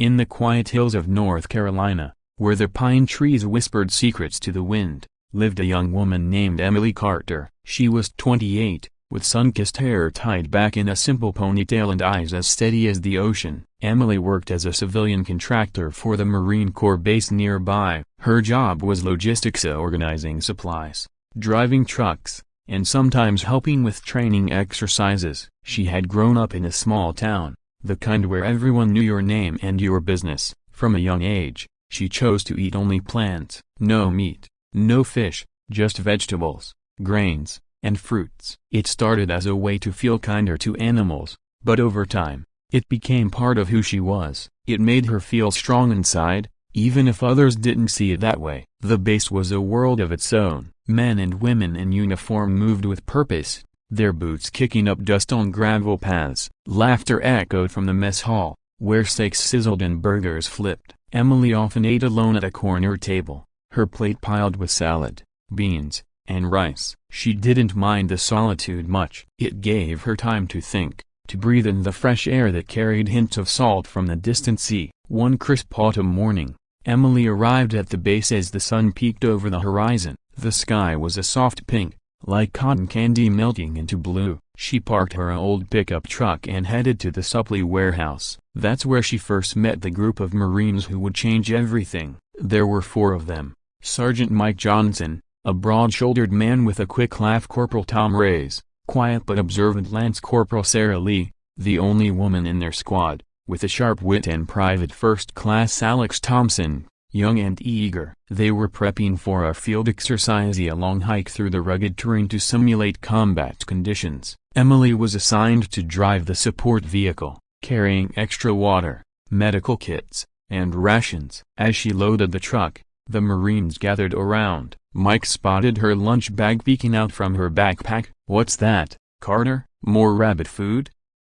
In the quiet hills of North Carolina, where the pine trees whispered secrets to the wind, lived a young woman named Emily Carter. She was 28, with sun-kissed hair tied back in a simple ponytail and eyes as steady as the ocean. Emily worked as a civilian contractor for the Marine Corps base nearby. Her job was logistics, organizing supplies, driving trucks, and sometimes helping with training exercises. She had grown up in a small town, the kind where everyone knew your name and your business. From a young age, she chose to eat only plants. No meat, no fish, just vegetables, grains, and fruits. It started as a way to feel kinder to animals, but over time, it became part of who she was. It made her feel strong inside, even if others didn't see it that way. The base was a world of its own. Men and women in uniform moved with purpose, their boots kicking up dust on gravel paths. Laughter echoed from the mess hall, where steaks sizzled and burgers flipped. Emily often ate alone at a corner table, her plate piled with salad, beans, and rice. She didn't mind the solitude much. It gave her time to think, to breathe in the fresh air that carried hints of salt from the distant sea. One crisp autumn morning, Emily arrived at the base as the sun peeked over the horizon. The sky was a soft pink, like cotton candy melting into blue. She parked her old pickup truck and headed to the supply warehouse. That's where she first met the group of Marines who would change everything. There were 4 of them: Sergeant Mike Johnson, a broad-shouldered man with a quick laugh; Corporal Tom Reyes, quiet but observant; Lance Corporal Sarah Lee, the only woman in their squad, with a sharp wit; and Private First Class Alex Thompson, young and eager. They were prepping for a field exercise, a long hike through the rugged terrain to simulate combat conditions. Emily was assigned to drive the support vehicle, carrying extra water, medical kits, and rations. As she loaded the truck, the Marines gathered around. Mike spotted her lunch bag peeking out from her backpack. "What's that, Carter? More rabbit food?"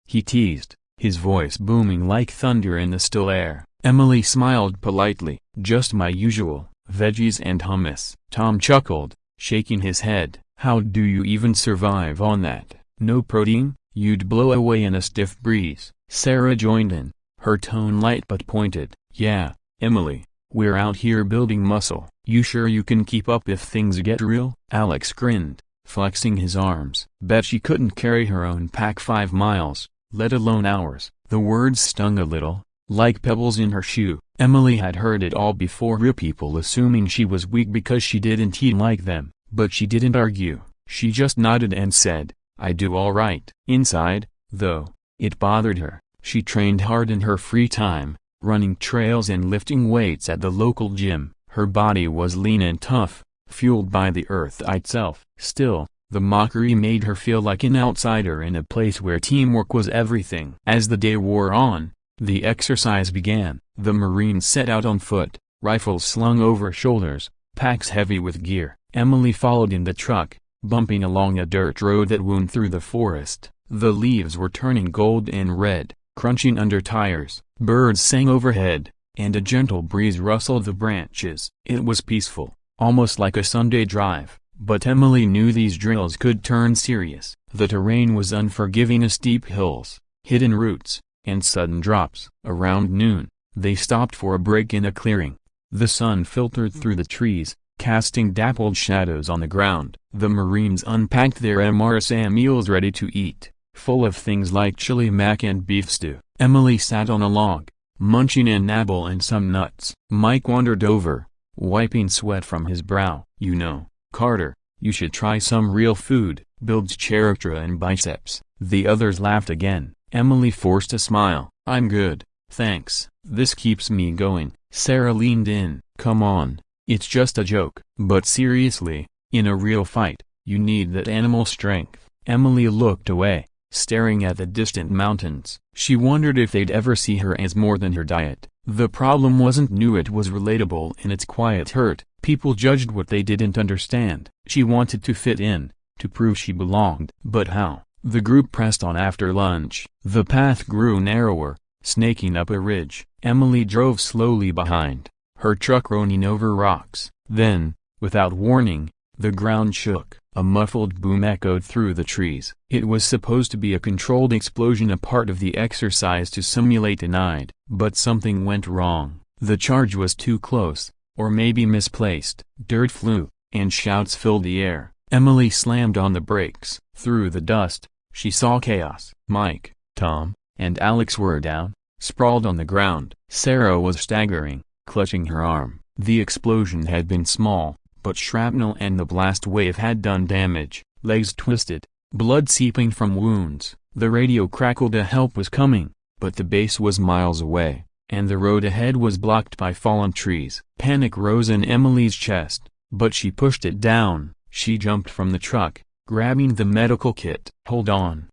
he teased, his voice booming like thunder in the still air. Emily smiled politely. "Just my usual, veggies and hummus." Tom chuckled, shaking his head. "How do you even survive on that? No protein? You'd blow away in a stiff breeze." Sarah joined in, her tone light but pointed. "Yeah, Emily, we're out here building muscle. You sure you can keep up if things get real?" Alex grinned, flexing his arms. "Bet she couldn't carry her own pack 5 miles, let alone ours." The words stung a little, like pebbles in her shoe. Emily had heard it all before, people assuming she was weak because she didn't eat like them. But she didn't argue. She just nodded and said, "I do all right." Inside, though, it bothered her. She trained hard in her free time, running trails and lifting weights at the local gym. Her body was lean and tough, fueled by the earth itself. Still, the mockery made her feel like an outsider in a place where teamwork was everything. As the day wore on, the exercise began. The Marines set out on foot, rifles slung over shoulders, packs heavy with gear. Emily followed in the truck, bumping along a dirt road that wound through the forest. The leaves were turning gold and red, crunching under tires. Birds sang overhead, and a gentle breeze rustled the branches. It was peaceful, almost like a Sunday drive, but Emily knew these drills could turn serious. The terrain was unforgiving: steep hills, hidden roots, and sudden drops. Around noon, they stopped for a break in a clearing. The sun filtered through the trees, casting dappled shadows on the ground. The Marines unpacked their MRSA meals ready to eat, full of things like chili mac and beef stew. Emily sat on a log, munching an apple and some nuts. Mike wandered over, wiping sweat from his brow. "You know, Carter, you should try some real food. Builds character and biceps." The others laughed again. Emily forced a smile. "I'm good, thanks. This keeps me going." Sarah leaned in. "Come on, it's just a joke." "But seriously, in a real fight, you need that animal strength." Emily looked away, staring at the distant mountains. She wondered if they'd ever see her as more than her diet. The problem wasn't new, it was relatable in its quiet hurt. People judged what they didn't understand. She wanted to fit in, to prove she belonged. But how? The group pressed on after lunch. The path grew narrower, snaking up a ridge. Emily drove slowly behind, her truck rolling over rocks. Then, without warning, the ground shook. A muffled boom echoed through the trees. It was supposed to be a controlled explosion, a part of the exercise to simulate denied. But something went wrong. The charge was too close, or maybe misplaced. Dirt flew, and shouts filled the air. Emily slammed on the brakes. Through the dust, she saw chaos. Mike, Tom, and Alex were down, sprawled on the ground. Sarah was staggering, clutching her arm. The explosion had been small, but shrapnel and the blast wave had done damage. Legs twisted, blood seeping from wounds. The radio crackled a help was coming, but the base was miles away, and the road ahead was blocked by fallen trees. Panic rose in Emily's chest, but she pushed it down. She jumped from the truck, grabbing the medical kit. "Hold on,"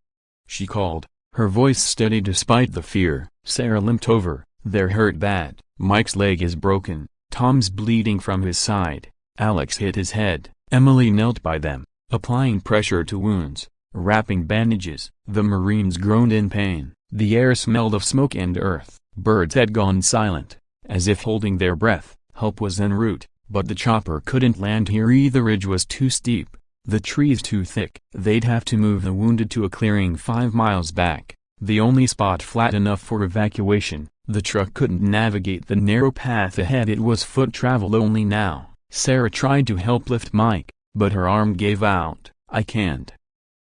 she called, her voice steady despite the fear. Sarah limped over. "They're hurt bad. Mike's leg is broken. Tom's bleeding from his side. Alex hit his head." Emily knelt by them, applying pressure to wounds, wrapping bandages. The Marines groaned in pain. The air smelled of smoke and earth. Birds had gone silent, as if holding their breath. Help was en route, but the chopper couldn't land here. The ridge was too steep, the trees too thick. They'd have to move the wounded to a clearing 5 miles back, the only spot flat enough for evacuation. The truck couldn't navigate the narrow path ahead. It was foot travel only now. Sarah tried to help lift Mike, but her arm gave out. "I can't.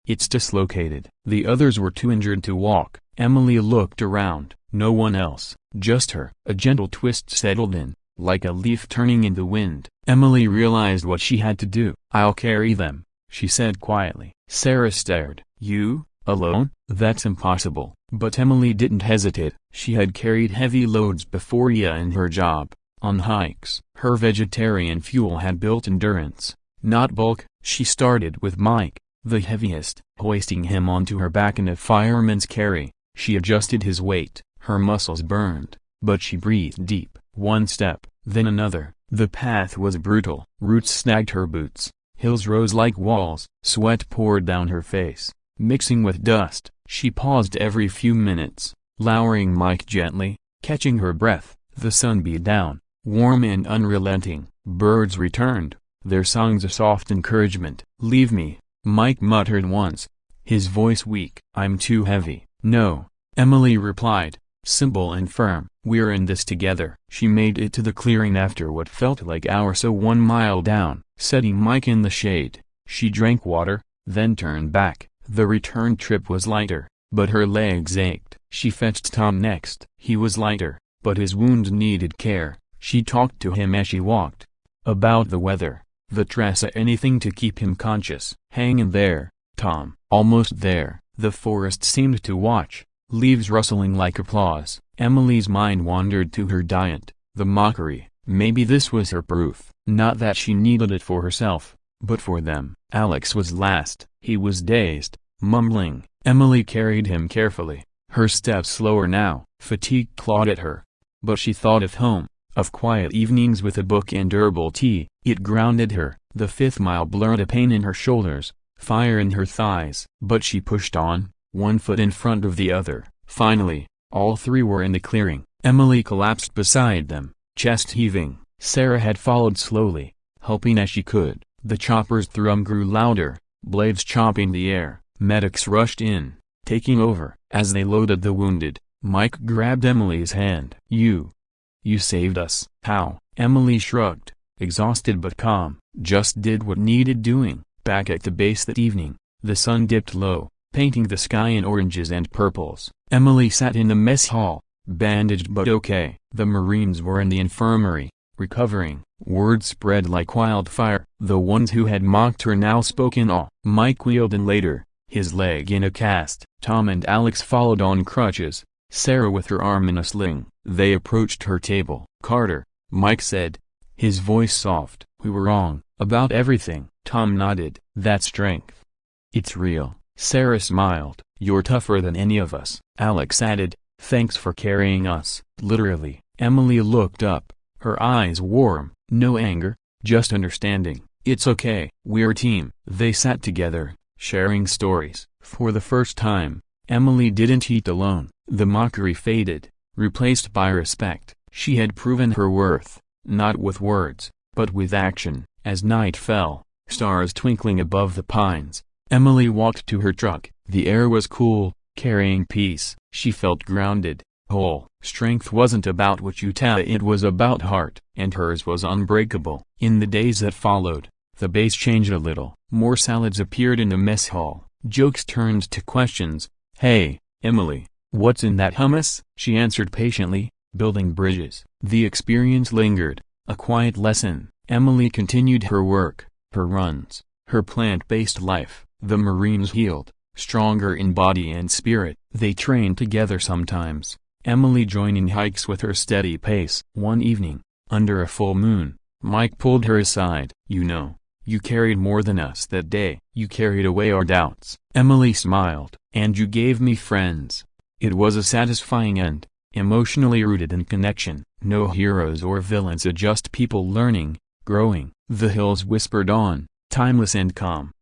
It's dislocated." The others were too injured to walk. Emily looked around. No one else, just her. A gentle twist settled in, like a leaf turning in the wind. Emily realized what she had to do. "I'll carry them," she said quietly. Sarah stared. "You, alone? That's impossible." But Emily didn't hesitate. She had carried heavy loads before in her job, on hikes. Her vegetarian fuel had built endurance, not bulk. She started with Mike, the heaviest, hoisting him onto her back in a fireman's carry. She adjusted his weight. Her muscles burned, but she breathed deep. One step, then another. The path was brutal. Roots snagged her boots. Hills rose like walls. Sweat poured down her face, mixing with dust. She paused every few minutes, lowering Mike gently, catching her breath. The sun beat down, warm and unrelenting. Birds returned, their songs a soft encouragement. "Leave me," Mike muttered once, his voice weak. "I'm too heavy." "No," Emily replied, simple and firm. "We're in this together." She made it to the clearing after what felt like hours, 1 mile down. Setting Mike in the shade, she drank water, then turned back. The return trip was lighter, but her legs ached. She fetched Tom next. He was lighter, but his wound needed care. She talked to him as she walked, about the weather, the stress, anything to keep him conscious. "Hang in there, Tom." Almost there. The forest seemed to watch, leaves rustling like applause. Emily's mind wandered to her diet, the mockery. Maybe this was her proof. Not that she needed it for herself, but for them. Alex was last. He was dazed, mumbling. Emily carried him carefully, her steps slower now. Fatigue clawed at her, but she thought of home, of quiet evenings with a book and herbal tea. It grounded her. The 5th mile blurred a pain in her shoulders, fire in her thighs. But she pushed on, one foot in front of the other. Finally, all three were in the clearing. Emily collapsed beside them, chest heaving. Sarah had followed slowly, helping as she could. The chopper's thrum grew louder, blades chopping the air. Medics rushed in, taking over. As they loaded the wounded, Mike grabbed Emily's hand. You saved us." "How?" Emily shrugged, exhausted but calm. "Just did what needed doing." Back at the base that evening, the sun dipped low, painting the sky in oranges and purples. Emily sat in the mess hall, bandaged but okay. The Marines were in the infirmary, recovering. Word spread like wildfire. The ones who had mocked her now spoke in awe. Mike wheeled in later, his leg in a cast. Tom and Alex followed on crutches, Sarah with her arm in a sling. They approached her table. "Carter," Mike said, his voice soft. "We were wrong, about everything." Tom nodded. "That strength. It's real." Sarah smiled. "You're tougher than any of us." Alex added, "Thanks for carrying us." "Literally." Emily looked up, her eyes warm. No anger, just understanding. "It's okay. We're a team." They sat together, sharing stories. For the first time, Emily didn't eat alone. The mockery faded, replaced by respect. She had proven her worth, not with words, but with action. As night fell, stars twinkling above the pines. Emily walked to her truck. The air was cool, carrying peace. She felt grounded, whole. Strength wasn't about what you tell it was about heart, and hers was unbreakable. In the days that followed, the base changed a little. More salads appeared in the mess hall. Jokes turned to questions. "Hey, Emily, what's in that hummus?" She answered patiently, building bridges. The experience lingered, a quiet lesson. Emily continued her work, her runs, her plant-based life. The Marines healed, stronger in body and spirit. They trained together sometimes, Emily joining hikes with her steady pace. One evening, under a full moon, Mike pulled her aside. "You know, you carried more than us that day. You carried away our doubts." Emily smiled. "And you gave me friends." It was a satisfying end, emotionally rooted in connection. No heroes or villains, just people learning, growing. The hills whispered on, timeless and calm.